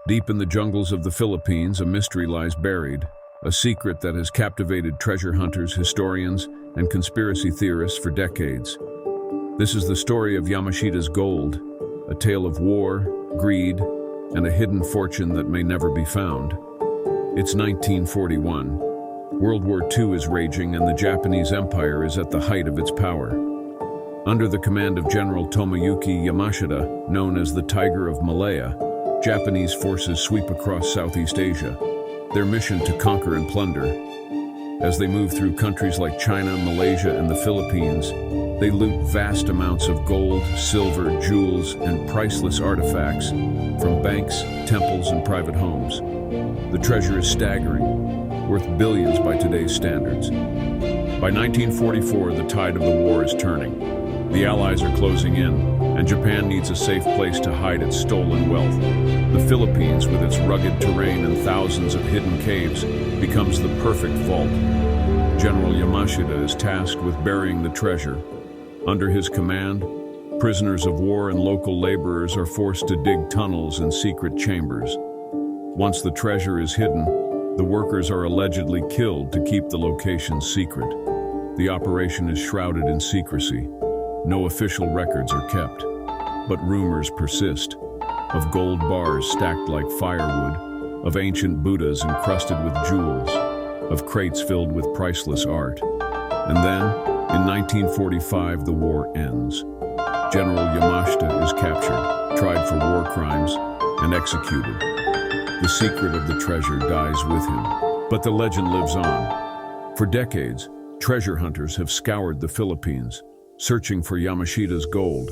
Deep in the jungles of the Philippines, a mystery lies buried, a secret that has captivated treasure hunters, historians, and conspiracy theorists for decades. This is the story of Yamashita's gold, a tale of war, greed, and a hidden fortune that may never be found. It's 1941. World War II is raging and the Japanese Empire is at the height of its power. Under the command of General Tomoyuki Yamashita, known as the Tiger of Malaya, Japanese forces sweep across Southeast Asia, their mission to conquer and plunder. As they move through countries like China, Malaysia, and the Philippines, they loot vast amounts of gold, silver, jewels, and priceless artifacts from banks, temples, and private homes. The treasure is staggering, worth billions by today's standards. By 1944, the tide of the war is turning. The Allies are closing in, and Japan needs a safe place to hide its stolen wealth. The Philippines, with its rugged terrain and thousands of hidden caves, becomes the perfect vault. General Yamashita is tasked with burying the treasure. Under his command, prisoners of war and local laborers are forced to dig tunnels and secret chambers. Once the treasure is hidden, the workers are allegedly killed to keep the location secret. The operation is shrouded in secrecy. No official records are kept, but rumors persist of gold bars stacked like firewood, of ancient Buddhas encrusted with jewels, of crates filled with priceless art. And then, in 1945, the war ends. General Yamashita is captured, tried for war crimes, and executed. The secret of the treasure dies with him, but the legend lives on. For decades, treasure hunters have scoured the Philippines, searching for Yamashita's gold.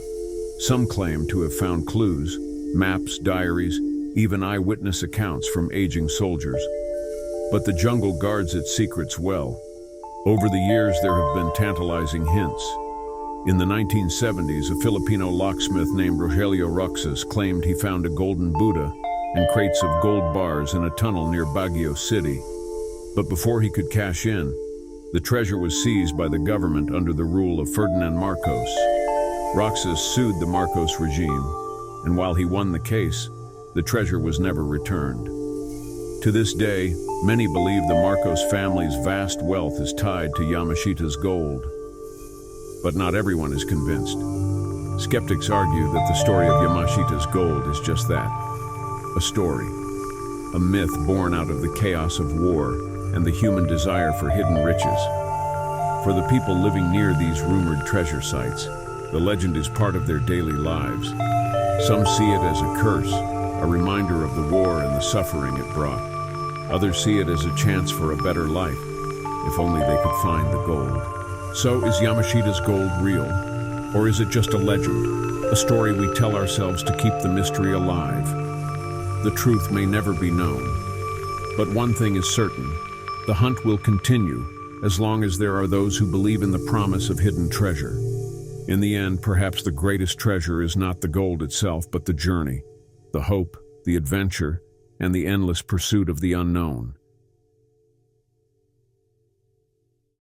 Some claim to have found clues, maps, diaries, even eyewitness accounts from aging soldiers. But the jungle guards its secrets well. Over the years, there have been tantalizing hints. In the 1970s, a Filipino locksmith named Rogelio Roxas claimed he found a golden Buddha and crates of gold bars in a tunnel near Baguio City. But before he could cash in, the treasure was seized by the government under the rule of Ferdinand Marcos. Roxas sued the Marcos regime, and while he won the case, the treasure was never returned. To this day, many believe the Marcos family's vast wealth is tied to Yamashita's gold. But not everyone is convinced. Skeptics argue that the story of Yamashita's gold is just that, a story, a myth born out of the chaos of war and the human desire for hidden riches. For the people living near these rumored treasure sites, the legend is part of their daily lives. Some see it as a curse, a reminder of the war and the suffering it brought. Others see it as a chance for a better life, if only they could find the gold. So, is Yamashita's gold real? Or is it just a legend, a story we tell ourselves to keep the mystery alive? The truth may never be known. But one thing is certain, the hunt will continue as long as there are those who believe in the promise of hidden treasure. In the end, perhaps the greatest treasure is not the gold itself, but the journey, the hope, the adventure, and the endless pursuit of the unknown.